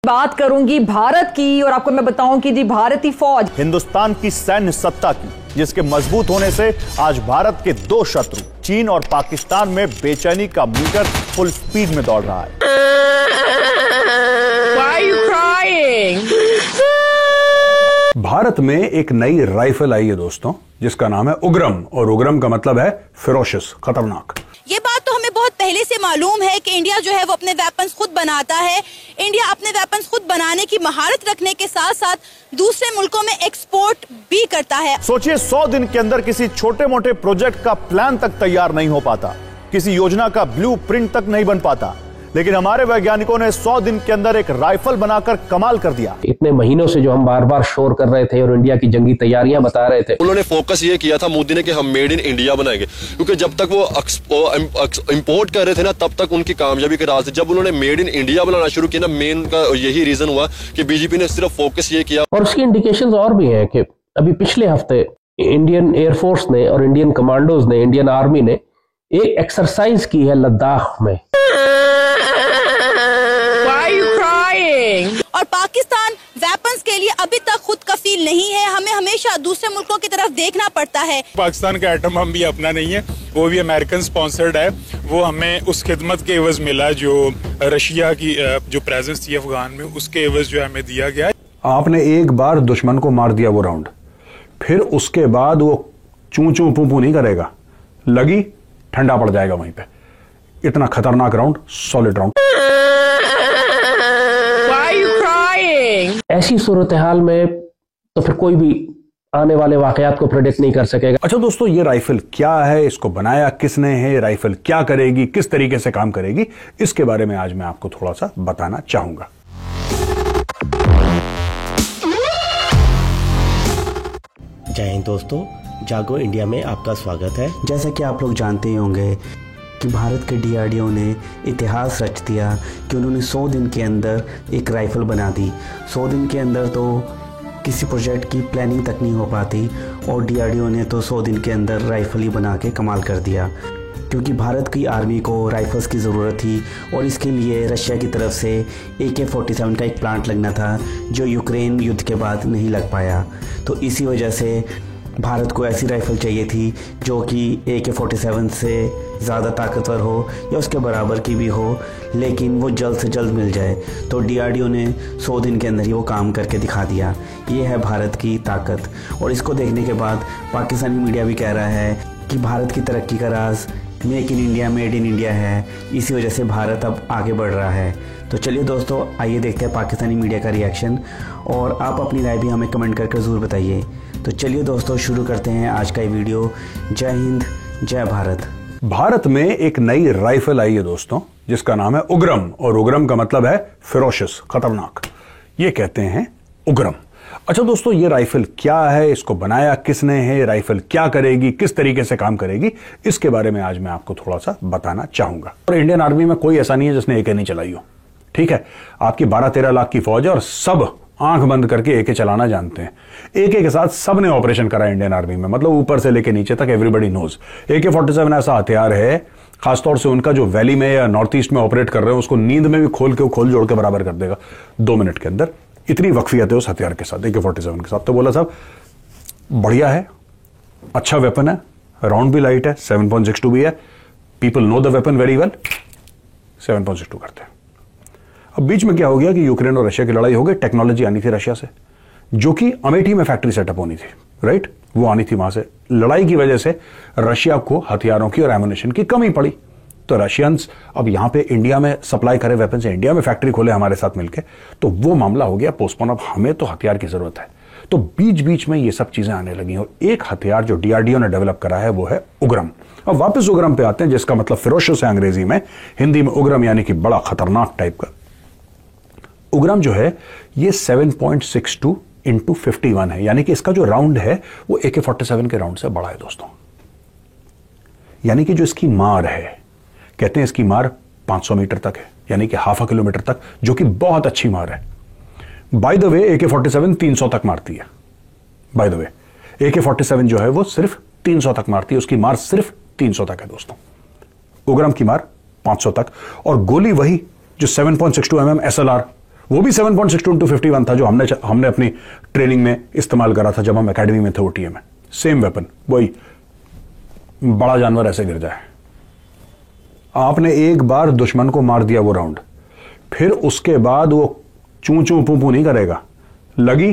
बात करूंगी भारत की और आपको मैं बताऊं कि जी भारतीय फौज हिंदुस्तान की सैन्य सत्ता की, जिसके मजबूत होने से आज भारत के दो शत्रु चीन और पाकिस्तान में बेचैनी का मीटर फुल स्पीड में दौड़ रहा है। Why are you crying? Bharat में एक नई राइफल आई है दोस्तों, जिसका नाम है उग्रम, और उग्रम का मतलब है फिरोशियस, खतरनाक। ये बात तो हमें बहुत पहले से मालूम है कि इंडिया जो है वो अपने वेपन्स खुद बनाता है। इंडिया अपने वेपन्स खुद बनाने की महारत रखने के साथ साथ दूसरे मुल्कों में एक्सपोर्ट भी करता है। सोचिए 100 दिन के अंदर किसी छोटे मोटे प्रोजेक्ट का प्लान तक तैयार नहीं हो पाता, किसी योजना का ब्लूप्रिंट तक नहीं बन पाता, लेकिन हमारे वैज्ञानिकों ने 100 दिन के अंदर एक राइफल बनाकर कमाल कर दिया। इतने महीनों से जो हम बार बार शोर कर रहे थे और इंडिया की जंगी तैयारियां बता रहे थे, उन्होंने फोकस ये किया था मोदी ने कि हम मेड इन इंडिया बनाएंगे, क्योंकि जब तक वो इंपोर्ट कर रहे थे ना तब तक उनकी कामयाबी के राज थे। जब उन्होंने मेड इन इंडिया बनाना शुरू किया ना, मेन का यही रीजन हुआ कि बीजेपी ने सिर्फ फोकस ये किया। और उसकी इंडिकेशंस और भी हैं कि अभी पिछले हफ्ते इंडियन एयरफोर्स ने और इंडियन कमांडोज ने, इंडियन आर्मी ने एक एक्सरसाइज की है लद्दाख में। और पाकिस्तान वेपन्स के लिए अभी तक खुद कफील नहीं है। हमें हमेशा दूसरे मुल्कों की तरफ देखना पड़ता है। पाकिस्तान का एटम बम भी अपना नहीं है, वो भी अमेरिकन स्पॉन्सर्ड है। वो हमें उस खिदमत के एवज मिला जो रशिया की जो प्रेजेंस थी अफगान में, उसके एवज जो हमें दिया गया। आपने एक बार दुश्मन को मार दिया वो राउंड, फिर उसके बाद वो चू चू पू पू नहीं करेगा, लगी ठंडा पड़ जाएगा वहीं पे। इतना खतरनाक राउंड, सॉलिड राउंड। ऐसी सूरत हाल में तो फिर कोई भी आने वाले वाकयात को प्रेडिक्ट नहीं कर सकेगा। अच्छा दोस्तों, ये राइफल क्या है, इसको बनाया किसने है, राइफल क्या करेगी, किस तरीके से काम करेगी, इसके बारे में आज मैं आपको थोड़ा सा बताना चाहूंगा। जय हिंद दोस्तों, जागो इंडिया में आपका स्वागत है। जैसा कि आप लोग जानते ही होंगे कि भारत के डीआरडीओ ने इतिहास रच दिया कि उन्होंने 100 दिन के अंदर एक राइफ़ल बना दी। 100 दिन के अंदर तो किसी प्रोजेक्ट की प्लानिंग तक नहीं हो पाती, और डीआरडीओ ने तो 100 दिन के अंदर राइफ़ल ही बना के कमाल कर दिया, क्योंकि भारत की आर्मी को राइफ़ल्स की ज़रूरत थी और इसके लिए रशिया की तरफ से AK-47 का एक प्लांट लगना था, जो यूक्रेन युद्ध के बाद नहीं लग पाया। तो इसी वजह से भारत को ऐसी राइफ़ल चाहिए थी जो कि AK-47 से ज़्यादा ताकतवर हो या उसके बराबर की भी हो, लेकिन वो जल्द से जल्द मिल जाए। तो डीआरडीओ ने 100 दिन के अंदर ही वो काम करके दिखा दिया। ये है भारत की ताकत। और इसको देखने के बाद पाकिस्तानी मीडिया भी कह रहा है कि भारत की तरक्की का राज make in India, made in India है। इसी वजह से भारत अब आगे बढ़ रहा है। तो चलिए दोस्तों, आइए देखते हैं पाकिस्तानी मीडिया का रिएक्शन, और आप अपनी राय भी हमें कमेंट करके ज़रूर बताइए। तो चलिए दोस्तों, शुरू करते हैं आज का ये वीडियो। जय हिंद, जय भारत। भारत में एक नई राइफल आई है दोस्तों, जिसका नाम है उग्रम, और उग्रम का मतलब है फिरोशियस, खतरनाक। ये कहते हैं उग्रम। अच्छा दोस्तों, ये राइफल क्या है, इसको बनाया किसने है, राइफल क्या करेगी, किस तरीके से काम करेगी, इसके बारे में आज मैं आपको थोड़ा सा बताना चाहूंगा। और इंडियन आर्मी में कोई ऐसा नहीं है जिसने AK नहीं चलाई हो, ठीक है। आपकी 12-13 लाख की फौज है और सब आंख बंद करके AK चलाना जानते हैं। AK के साथ सबने ऑपरेशन करा इंडियन आर्मी में, मतलब ऊपर से लेके नीचे तक एवरीबडी नोज। AK-47 ऐसा हथियार है, खासतौर से उनका जो वैली में या नॉर्थ ईस्ट में ऑपरेट कर रहे हैं, उसको नींद में भी खोल जोड़ के बराबर कर देगा 2 मिनट के अंदर। इतनी वक्फियत है उस हथियार के साथ, AK-47 के साथ। तो बोला साहब बढ़िया है, अच्छा वेपन है, राउंड भी लाइट है, 7.62 भी है। People know the weapon very well, 7.62 करते हैं। अब बीच में क्या हो गया कि यूक्रेन और रशिया की लड़ाई हो गई। टेक्नोलॉजी आनी थी रशिया से, जो कि अमेठी में फैक्ट्री सेटअप होनी थी, राइट, वो आनी थी वहां से। लड़ाई की वजह से रशिया को हथियारों की और एमुनेशन की कमी पड़ी, तो रशियंस अब यहां पे इंडिया में सप्लाई करे वेपन से, इंडिया में फैक्ट्री खोले हमारे साथ मिलके, तो वो मामला हो गया पोस्टपोन। अब हमें तो हथियार की जरूरत है, तो बीच बीच में ये सब चीजें आने लगी। और एक हथियार जो डीआरडीओ ने डेवलप करा है वो है उग्रम। अब वापस उग्रम पे आते हैं, जिसका मतलब फिरोशियस है अंग्रेजी में, हिंदी में उग्रम यानी कि बड़ा खतरनाक टाइप का। उग्रम जो है ये 7.62 × 51 है, यानी कि इसका जो राउंड है वो AK-47 के राउंड से बड़ा है दोस्तों। यानी कि जो इसकी मार है, कहते हैं इसकी मार 500 मीटर तक है, यानी कि ½ किलोमीटर तक, जो कि बहुत अच्छी मार है। बाय द वे AK-47 300 तक मारती है। बाय द वे AK-47 जो है वो सिर्फ 300 तक मारती है, उसकी मार सिर्फ 300 तक है दोस्तों। उग्रम की मार 500 तक, और गोली वही जो 7.62 mm SLR वो भी 7.62 into 51 था जो हमने अपनी ट्रेनिंग में इस्तेमाल करा था जब हम एकेडमी में थे ओटीए में। सेम वेपन, वही बड़ा जानवर ऐसे गिर जाए। आपने एक बार दुश्मन को मार दिया वो राउंड, फिर उसके बाद वो चूं चूं पू पू नहीं करेगा, लगी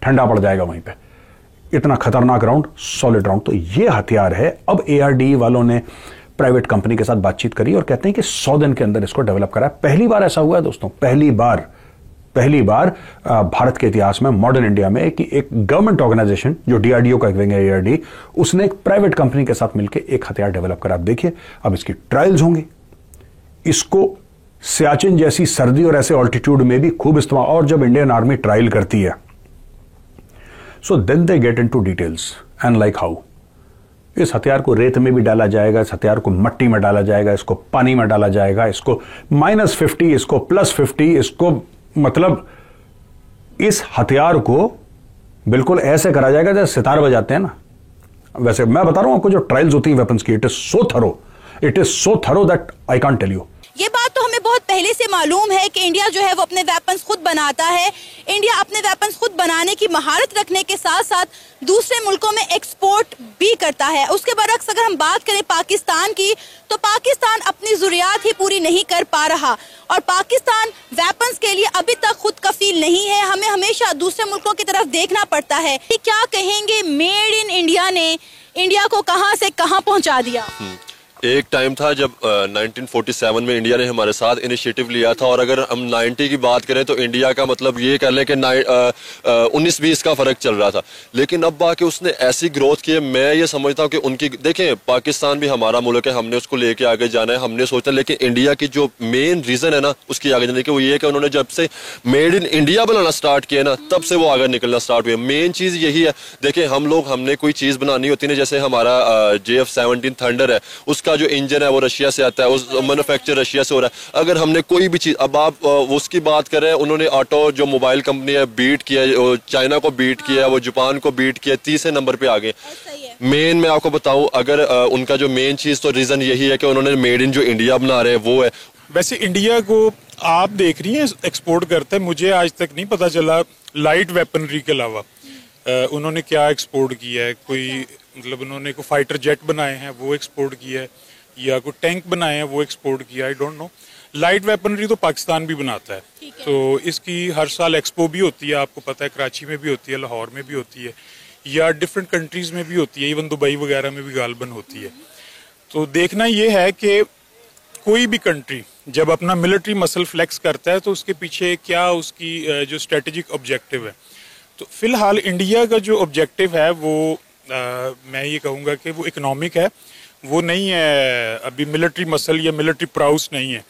ठंडा पड़ जाएगा वहीं पे। इतना खतरनाक राउंड, सॉलिड राउंड। तो ये हथियार है। अब एआरडी वालों ने प्राइवेट कंपनी के साथ बातचीत करी और कहते हैं कि 100 दिन के अंदर इसको डेवलप करा है। पहली बार ऐसा हुआ है दोस्तों, पहली बार भारत के इतिहास में, मॉडर्न इंडिया में, कि एक गवर्नमेंट ऑर्गेनाइजेशन जो डीआरडीओ का एक विंग है एआरडी, उसने एक प्राइवेट कंपनी के साथ मिलकर एक हथियार डेवलप करा। आप देखिए, अब इसकी ट्रायल्स होंगी। इसको सियाचिन जैसी सर्दी और ऐसे ऑल्टीट्यूड में भी खूब इस्तेमाल, और जब इंडियन आर्मी ट्रायल करती है so then they get into details and like how. इस हथियार को रेत में भी डाला जाएगा, इस हथियार को मट्टी में डाला जाएगा, इसको पानी में डाला जाएगा, इसको -50, इसको +50, इसको मतलब इस हथियार को बिल्कुल ऐसे करा जाएगा जैसे सितार बजाते हैं ना। वैसे मैं बता रहा हूं आपको, जो ट्रायल्स होती है वेपन्स की, it is so thorough that I can't tell you. ये बात तो हमें बहुत पहले से मालूम है कि इंडिया जो है वो अपने वेपन्स खुद बनाता है। इंडिया अपने वेपन्स खुद बनाने की महारत रखने के साथ साथ दूसरे मुल्कों में एक्सपोर्ट भी करता है। उसके बरक्स अगर हम बात करें पाकिस्तान की, तो पाकिस्तान अपनी ज़रूरियात ही पूरी नहीं कर पा रहा और पाकिस्तान वेपन्स के लिए अभी तक खुद कफील नहीं है। हमें हमेशा दूसरे मुल्कों की तरफ देखना पड़ता है। क्या कहेंगे, मेड इन इंडिया ने इंडिया को कहां से कहां पहुंचा दिया? एक टाइम था जब 1947 में इंडिया ने हमारे साथ इनिशिएटिव लिया था, और अगर हम 90 की बात करें तो इंडिया का मतलब ये कर लें कि 19-20 का फर्क चल रहा था। लेकिन अब आके उसने ऐसी ग्रोथ की है, मैं ये समझता हूँ कि उनकी, देखें पाकिस्तान भी हमारा मुल्क है, हमने उसको लेके आगे जाना है, हमने सोचा। लेकिन इंडिया की जो मेन रीजन है ना उसकी आगे जाने की, वो ये है कि उन्होंने जब से made in India banana start किया ना, तब से वो आगे निकलना स्टार्ट हुए। मेन चीज यही है। देखें हमने कोई चीज बनानी होती है, जैसे हमारा JF-17 थंडर है, उसका जो इंजन है वो रशिया से आता है, उस मैन्युफैक्चर रशिया से हो रहा है। अगर हमने कोई भी चीज, अब आप उसकी बात करें, उन्होंने ऑटो जो मोबाइल कंपनी है बीट किया, चाइना को बीट किया, वो जापान को बीट किया, 30 नंबर पे आ गए। मेन मैं आपको बताऊं, अगर उनका जो मेन चीज, तो रीजन यही है कि उन्होंने मेड इन जो इंडिया बना रहे हैं वो है। वैसे इंडिया को आप देख रही हैं एक्सपोर्ट करते हैं, मुझे आज तक नहीं पता चला लाइट वेपनरी के अलावा उन्होंने क्या एक्सपोर्ट किया है। कोई मतलब उन्होंने कोई फाइटर जेट बनाए हैं वो एक्सपोर्ट किया है, या कोई टैंक बनाए हैं वो एक्सपोर्ट किया, I don't know. Light weaponry तो पाकिस्तान भी बनाता है, तो इसकी हर साल एक्सपो भी होती है, आपको पता है, कराची में भी होती है, लाहौर में भी होती है, या डिफरेंट कंट्रीज में भी होती है, इवन दुबई वगैरह में भी गालबन होती है। तो देखना ये है कि कोई भी कंट्री जब अपना मिलिट्री मसल फ्लेक्स करता है तो उसके पीछे क्या उसकी जो स्ट्रेटेजिक ऑब्जेक्टिव है। तो फिलहाल इंडिया का जो ऑब्जेक्टिव है वो मैं ये कहूँगा कि वो इकोनॉमिक है, वो नहीं है अभी मिलिट्री मसल या मिलिट्री प्राउस नहीं है।